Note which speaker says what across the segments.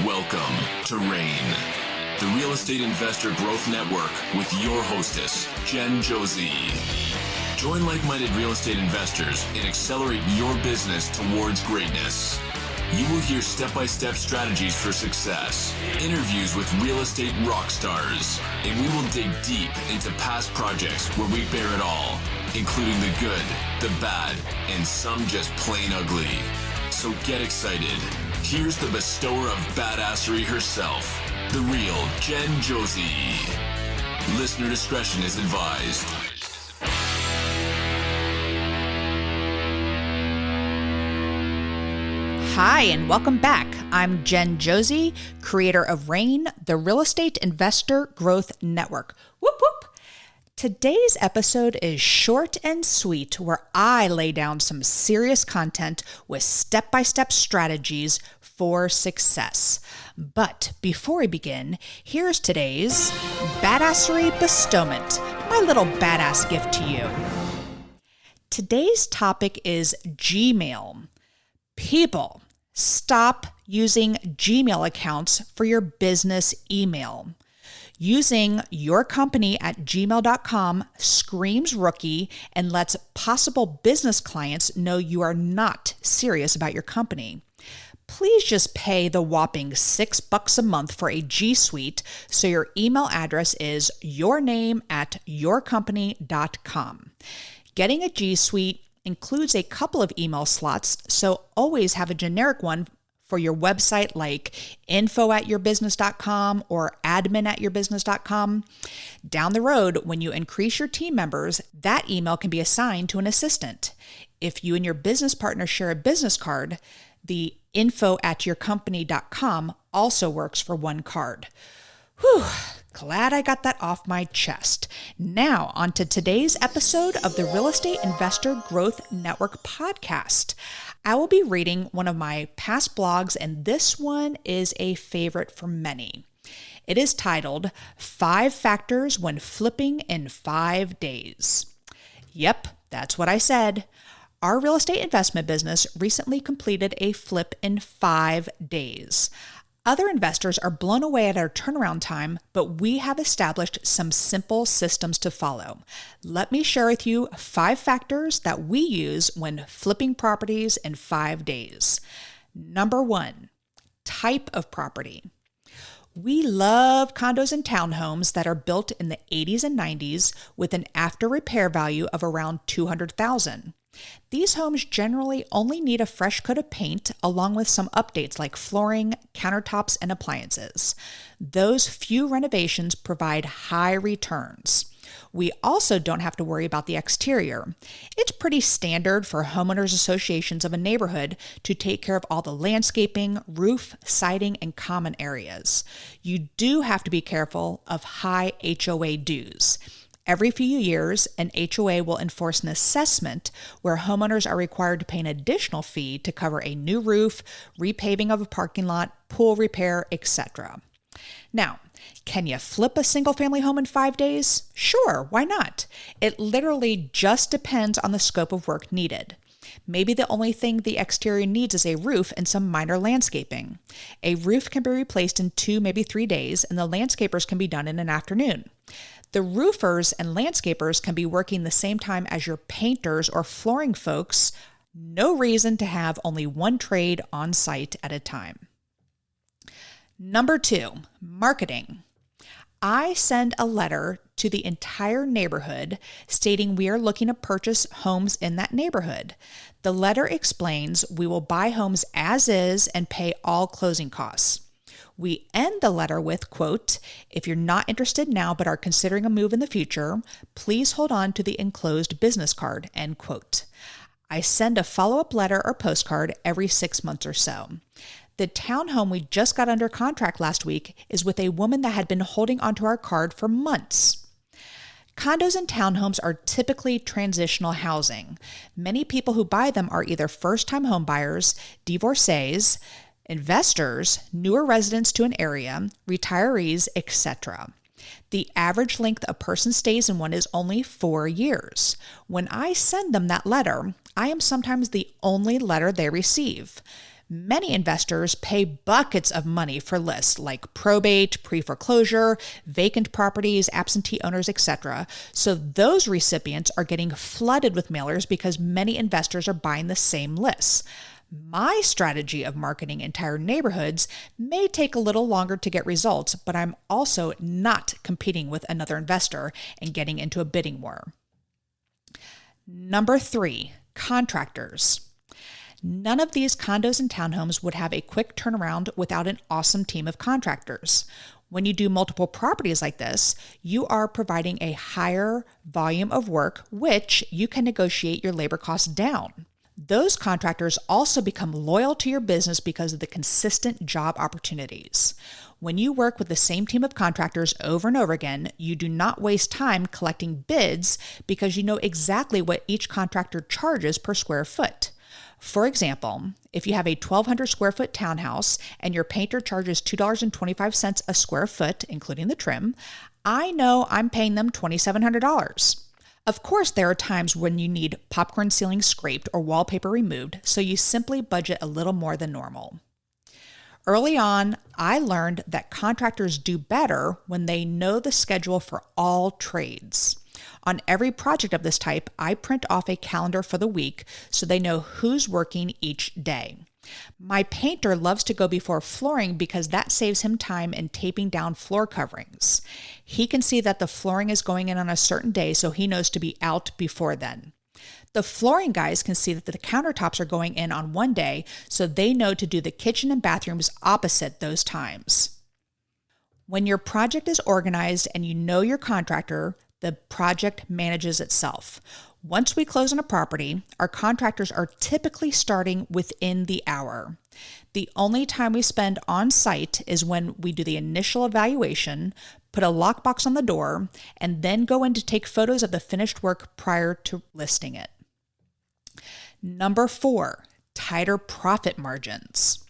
Speaker 1: Welcome to RAIN, the Real Estate Investor Growth Network with your hostess, Jen Josie. Join like-minded real estate investors and accelerate your business towards greatness. You will hear step-by-step strategies for success, interviews with real estate rock stars, and we will dig deep into past projects where we bear it all, including the good, the bad, and some just plain ugly. So get excited. Here's the bestower of badassery herself, the real Jen Josie. Listener discretion is advised.
Speaker 2: Hi, and welcome back. I'm Jen Josie, creator of RAIN, the Real Estate Investor Growth Network. Whoop, whoop. Today's episode is short and sweet, where I lay down some serious content with step-by-step strategies for success. But before we begin, here's today's badassery bestowment, my little badass gift to you. Today's topic is Gmail. People, stop using Gmail accounts for your business email. Using yourcompany@gmail.com screams rookie and lets possible business clients know you are not serious about your company. Please just pay the whopping $6 a month for a G Suite so your email address is yourname@yourcompany.com. Getting a G Suite includes a couple of email slots, so always have a generic one for your website like info@yourbusiness.com or admin@yourbusiness.com. Down the road, when you increase your team members, that email can be assigned to an assistant. If you and your business partner share a business card, the info@yourcompany.com also works for one card. Whew, glad I got that off my chest. Now, on to today's episode of the Real Estate Investor Growth Network podcast. I will be reading one of my past blogs, and this one is a favorite for many. It is titled, 5 Factors When Flipping in 5 Days. Yep, that's what I said. Our real estate investment business recently completed a flip in 5 days. Other investors are blown away at our turnaround time, but we have established some simple systems to follow. Let me share with you 5 factors that we use when flipping properties in 5 days. Number 1, type of property. We love condos and townhomes that are built in the 80s and 90s with an after repair value of around $200,000. These homes generally only need a fresh coat of paint along with some updates like flooring, countertops, and appliances. Those few renovations provide high returns. We also don't have to worry about the exterior. It's pretty standard for homeowners associations of a neighborhood to take care of all the landscaping, roof, siding, and common areas. You do have to be careful of high HOA dues. Every few years, an HOA will enforce an assessment where homeowners are required to pay an additional fee to cover a new roof, repaving of a parking lot, pool repair, etc. Now, can you flip a single-family home in 5 days? Sure, why not? It literally just depends on the scope of work needed. Maybe the only thing the exterior needs is a roof and some minor landscaping. A roof can be replaced in 2, maybe 3 days, and the landscapers can be done in an afternoon. The roofers and landscapers can be working the same time as your painters or flooring folks. No reason to have only one trade on site at a time. Number 2, marketing. I send a letter to the entire neighborhood stating we are looking to purchase homes in that neighborhood. The letter explains we will buy homes as is and pay all closing costs. We end the letter with, quote, if you're not interested now but are considering a move in the future, please hold on to the enclosed business card, end quote. I send a follow-up letter or postcard every 6 months or so. The townhome we just got under contract last week is with a woman that had been holding onto our card for months. Condos and townhomes are typically transitional housing. Many people who buy them are either first-time home buyers, divorcees, investors, newer residents to an area, retirees, etc. The average length a person stays in one is only 4 years. When I send them that letter, I am sometimes the only letter they receive. Many investors pay buckets of money for lists like probate, pre-foreclosure, vacant properties, absentee owners, etc. So those recipients are getting flooded with mailers because many investors are buying the same lists. My strategy of marketing entire neighborhoods may take a little longer to get results, but I'm also not competing with another investor and getting into a bidding war. Number 3, contractors. None of these condos and townhomes would have a quick turnaround without an awesome team of contractors. When you do multiple properties like this, you are providing a higher volume of work, which you can negotiate your labor costs down. Those contractors also become loyal to your business because of the consistent job opportunities. When you work with the same team of contractors over and over again, you do not waste time collecting bids because you know exactly what each contractor charges per square foot. For example, if you have a 1,200 square foot townhouse and your painter charges $2.25 a square foot, including the trim, I know I'm paying them $2,700. Of course, there are times when you need popcorn ceiling scraped or wallpaper removed, so you simply budget a little more than normal. Early on, I learned that contractors do better when they know the schedule for all trades. On every project of this type, I print off a calendar for the week so they know who's working each day. My painter loves to go before flooring because that saves him time in taping down floor coverings. He can see that the flooring is going in on a certain day, so he knows to be out before then. The flooring guys can see that the countertops are going in on one day, so they know to do the kitchen and bathrooms opposite those times. When your project is organized and you know your contractor, the project manages itself. Once we close on a property, our contractors are typically starting within the hour. The only time we spend on site is when we do the initial evaluation, put a lockbox on the door, and then go in to take photos of the finished work prior to listing it. Number 4, tighter profit margins.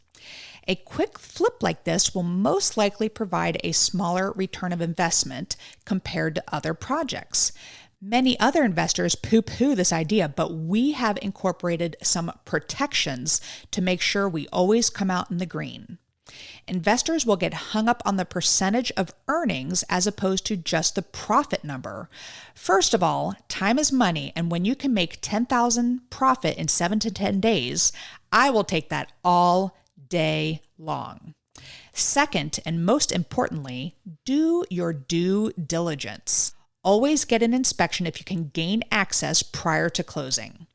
Speaker 2: A quick flip like this will most likely provide a smaller return of investment compared to other projects. Many other investors poo-poo this idea, but we have incorporated some protections to make sure we always come out in the green. Investors will get hung up on the percentage of earnings as opposed to just the profit number. First of all, time is money, and when you can make $10,000 profit in 7 to 10 days, I will take that all day long. Second, and most importantly, do your due diligence. Always get an inspection if you can gain access prior to closing.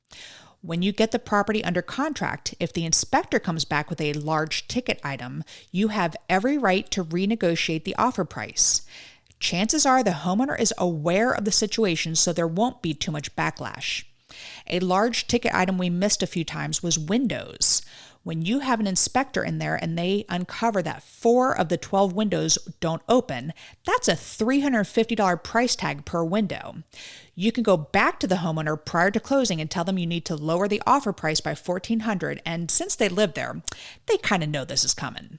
Speaker 2: When you get the property under contract, if the inspector comes back with a large ticket item, you have every right to renegotiate the offer price. Chances are the homeowner is aware of the situation, so there won't be too much backlash. A large ticket item we missed a few times was windows. When you have an inspector in there and they uncover that 4 of the 12 windows don't open, that's a $350 price tag per window. You can go back to the homeowner prior to closing and tell them you need to lower the offer price by $1,400, and since they live there, they kind of know this is coming.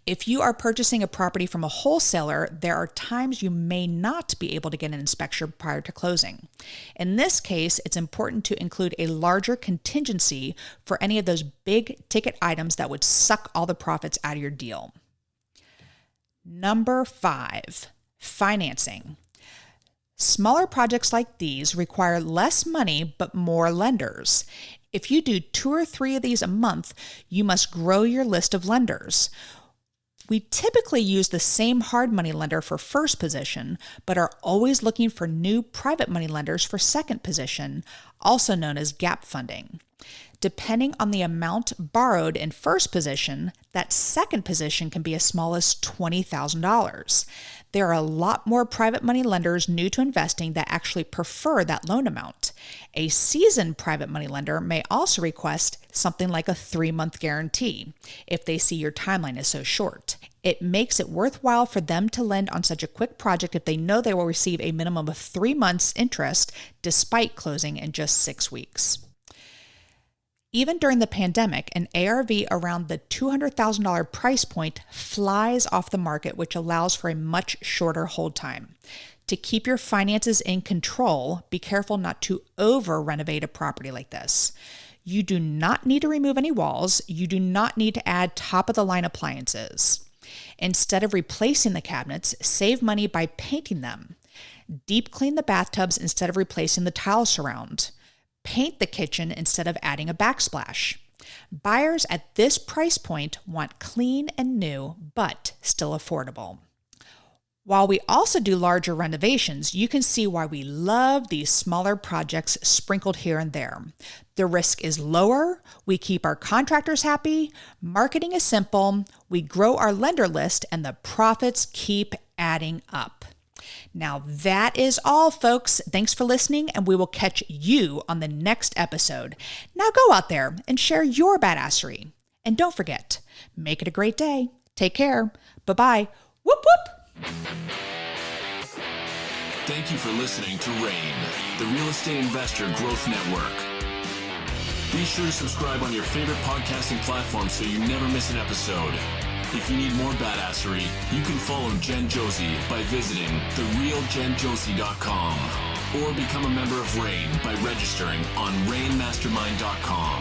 Speaker 2: If you are purchasing a property from a wholesaler, there are times you may not be able to get an inspection prior to closing. In this case, it's important to include a larger contingency for any of those big ticket items that would suck all the profits out of your deal. Number 5, financing. Smaller projects like these require less money but more lenders. If you do 2 or 3 of these a month, you must grow your list of lenders. We typically use the same hard money lender for first position, but are always looking for new private money lenders for second position, also known as gap funding. Depending on the amount borrowed in first position, that second position can be as small as $20,000. There are a lot more private money lenders new to investing that actually prefer that loan amount. A seasoned private money lender may also request something like a 3-month guarantee if they see your timeline is so short. It makes it worthwhile for them to lend on such a quick project if they know they will receive a minimum of 3 months interest despite closing in just 6 weeks. Even during the pandemic, an ARV around the $200,000 price point flies off the market, which allows for a much shorter hold time. To keep your finances in control, be careful not to over-renovate a property like this. You do not need to remove any walls. You do not need to add top-of-the-line appliances. Instead of replacing the cabinets, save money by painting them. Deep clean the bathtubs instead of replacing the tile surround. Paint the kitchen instead of adding a backsplash. Buyers at this price point want clean and new, but still affordable. While we also do larger renovations, you can see why we love these smaller projects sprinkled here and there. The risk is lower, we keep our contractors happy, marketing is simple, we grow our lender list, and the profits keep adding up. Now that is all, folks. Thanks for listening, and we will catch you on the next episode. Now go out there and share your badassery. And don't forget, make it a great day. Take care. Bye-bye. Whoop, whoop.
Speaker 1: Thank you for listening to RAIN, the Real Estate Investor Growth Network. Be sure to subscribe on your favorite podcasting platform so you never miss an episode. If you need more badassery, you can follow Jen Josie by visiting therealjenjosie.com or become a member of RAIN by registering on rainmastermind.com.